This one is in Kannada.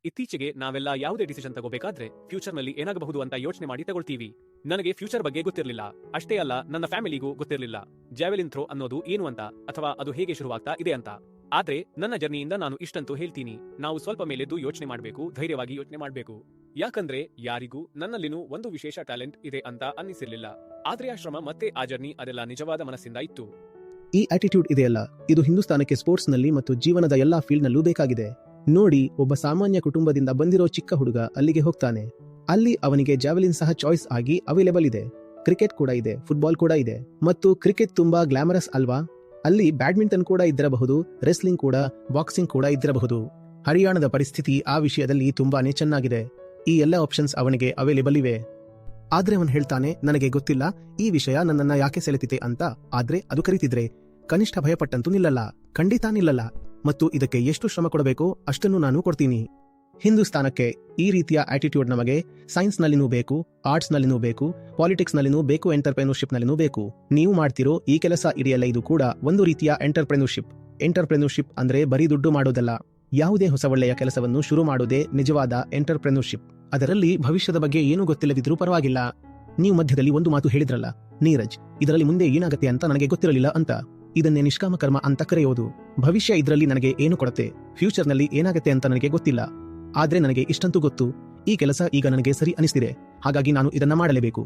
ಇತ್ತೀಚೆಗೆ ನಾವೆಲ್ಲ ಯಾವುದೇ ಡಿಸಿಷನ್ ತಗೋಬೇಕಾದ್ರೆ ಫ್ಯೂಚರ್ನಲ್ಲಿ ಏನಾಗಬಹುದು ಅಂತ ಯೋಚನೆ ಮಾಡಿ ತಗೊಳ್ತೀವಿ. ನನಗೆ ಫ್ಯೂಚರ್ ಬಗ್ಗೆ ಗೊತ್ತಿರಲಿಲ್ಲ. ಅಷ್ಟೇ ಅಲ್ಲ, ನನ್ನ ಫ್ಯಾಮಿಲಿಗೂ ಗೊತ್ತಿರಲಿಲ್ಲ ಜಾವೆಲಿನ್ ಥ್ರೋ ಅನ್ನೋದು ಏನು ಅಂತ, ಅಥವಾ ಅದು ಹೇಗೆ ಶುರುವಾಗ್ತಾ ಇದೆ ಅಂತ. ಆದ್ರೆ ನನ್ನ ಜರ್ನಿಯಿಂದ ನಾನು ಇಷ್ಟಂತೂ ಹೇಳ್ತೀನಿ, ನಾವು ಸ್ವಲ್ಪ ಮೇಲೆದ್ದು ಯೋಚನೆ ಮಾಡಬೇಕು, ಧೈರ್ಯವಾಗಿ ಯೋಚನೆ ಮಾಡಬೇಕು. ಯಾಕಂದ್ರೆ ಯಾರಿಗೂ ನನ್ನಲ್ಲಿನೂ ಒಂದು ವಿಶೇಷ ಟ್ಯಾಲೆಂಟ್ ಇದೆ ಅಂತ ಅನ್ನಿಸಿರ್ಲಿಲ್ಲ. ಆದ್ರೆ ಆ ಶ್ರಮ ಮತ್ತೆ ಆ ಜರ್ನಿ ಅದೆಲ್ಲ ನಿಜವಾದ ಮನಸ್ಸಿಂದ ಇತ್ತು. ಈ ಆಟಿಟ್ಯೂಡ್ ಇದೆಯಲ್ಲ, ಇದು ಹಿಂದೂಸ್ತಾನಕ್ಕೆ ಸ್ಪೋರ್ಟ್ಸ್ನಲ್ಲಿ ಮತ್ತು ಜೀವನದ ಎಲ್ಲಾ ಫೀಲ್ಡ್ನಲ್ಲೂ ಬೇಕಾಗಿದೆ. ನೋಡಿ, ಒಬ್ಬ ಸಾಮಾನ್ಯ ಕುಟುಂಬದಿಂದ ಬಂದಿರೋ ಚಿಕ್ಕ ಹುಡುಗ ಅಲ್ಲಿಗೆ ಹೋಗ್ತಾನೆ. ಅಲ್ಲಿ ಅವನಿಗೆ ಜಾವೆಲಿನ್ ಸಹ ಚಾಯ್ಸ್ ಆಗಿ ಅವೈಲೇಬಲ್ ಇದೆ. ಕ್ರಿಕೆಟ್ ಕೂಡ ಇದೆ, ಫುಟ್ಬಾಲ್ ಕೂಡ ಇದೆ. ಮತ್ತು ಕ್ರಿಕೆಟ್ ತುಂಬಾ ಗ್ಲಾಮರಸ್ ಅಲ್ವಾ? ಅಲ್ಲಿ ಬ್ಯಾಡ್ಮಿಂಟನ್ ಕೂಡ ಇದ್ದಿರಬಹುದು, ರೆಸ್ಲಿಂಗ್ ಕೂಡ, ಬಾಕ್ಸಿಂಗ್ ಕೂಡ ಇದ್ದಿರಬಹುದು. ಹರಿಯಾಣದ ಪರಿಸ್ಥಿತಿ ಆ ವಿಷಯದಲ್ಲಿ ತುಂಬಾನೇ ಚೆನ್ನಾಗಿದೆ. ಈ ಎಲ್ಲ ಆಪ್ಷನ್ಸ್ ಅವನಿಗೆ ಅವೈಲೇಬಲ್ ಇವೆ. ಆದ್ರೆ ಅವನು ಹೇಳ್ತಾನೆ, ನನಗೆ ಗೊತ್ತಿಲ್ಲ ಈ ವಿಷಯ ನನ್ನನ್ನ ಯಾಕೆ ಸೆಳೆತಿದೆ ಅಂತ. ಆದ್ರೆ ಅದು ಕರೀತಿದ್ರೆ ಕನಿಷ್ಠ ಭಯಪಟ್ಟಂತೂ ನಿಲ್ಲಲ್ಲ, ಖಂಡಿತ ನಿಲ್ಲಲ್ಲ. ಮತ್ತು ಇದಕ್ಕೆ ಎಷ್ಟು ಶ್ರಮ ಕೊಡಬೇಕೋ ಅಷ್ಟನ್ನು ನಾನು ಕೊಡ್ತೀನಿ. ಹಿಂದೂಸ್ತಾನಕ್ಕೆ ಈ ರೀತಿಯ ಆಟಿಟ್ಯೂಡ್ ನಮಗೆ ಸೈನ್ಸ್ ನಲ್ಲಿನೂ ಬೇಕು, ಆರ್ಟ್ಸ್ ನಲ್ಲಿನೂ ಬೇಕು, ಪಾಲಿಟಿಕ್ಸ್ ನಲ್ಲಿನೂ ಬೇಕು, ಎಂಟರ್ಪ್ರೆನ್ಯೂರ್ಶಿಪ್ ನಲ್ಲಿನೂ ಬೇಕು. ನೀವು ಮಾಡ್ತಿರೋ ಈ ಕೆಲಸ ಇದೆಯಲ್ಲ, ಇದು ಕೂಡ ಒಂದು ರೀತಿಯ ಎಂಟರ್ಪ್ರೆನ್ಯೂರ್ಶಿಪ್. ಎಂಟರ್ಪ್ರೆನ್ಯೂರ್ಶಿಪ್ ಅಂದ್ರೆ ಬರೀ ದುಡ್ಡು ಮಾಡೋದಲ್ಲ. ಯಾವುದೇ ಹೊಸ ಒಳ್ಳೆಯ ಕೆಲಸವನ್ನು ಶುರು ಮಾಡೋದೇ ನಿಜವಾದ ಎಂಟರ್ಪ್ರೆನ್ಯೂರ್ಶಿಪ್. ಅದರಲ್ಲಿ ಭವಿಷ್ಯದ ಬಗ್ಗೆ ಏನೂ ಗೊತ್ತಿಲ್ಲದಿದ್ರೂ ಪರವಾಗಿಲ್ಲ. ನೀವು ಮಧ್ಯದಲ್ಲಿ ಒಂದು ಮಾತು ಹೇಳಿದ್ರಲ್ಲ, ನೀರಜ್, ಇದರಲ್ಲಿ ಮುಂದೆ ಏನಾಗತ್ತೆ ಅಂತ ನನಗೆ ಗೊತ್ತಿರಲಿಲ್ಲ ಅಂತ. ಇದನ್ನೇ ನಿಷ್ಕಾಮ ಕರ್ಮ ಅಂತ ಕರೆಯೋದು. ಭವಿಷ್ಯ ಇದರಲ್ಲಿ ನನಗೆ ಏನು ಕೊಡುತ್ತೆ, ಫ್ಯೂಚರ್ನಲ್ಲಿ ಏನಾಗತ್ತೆ ಅಂತ ನನಗೆ ಗೊತ್ತಿಲ್ಲ. ಆದ್ರೆ ನನಗೆ ಇಷ್ಟಂತೂ ಗೊತ್ತು, ಈ ಕೆಲಸ ಈಗ ನನಗೆ ಸರಿ ಅನಿಸ್ತಿದೆ, ಹಾಗಾಗಿ ನಾನು ಇದನ್ನ ಮಾಡಲೇಬೇಕು.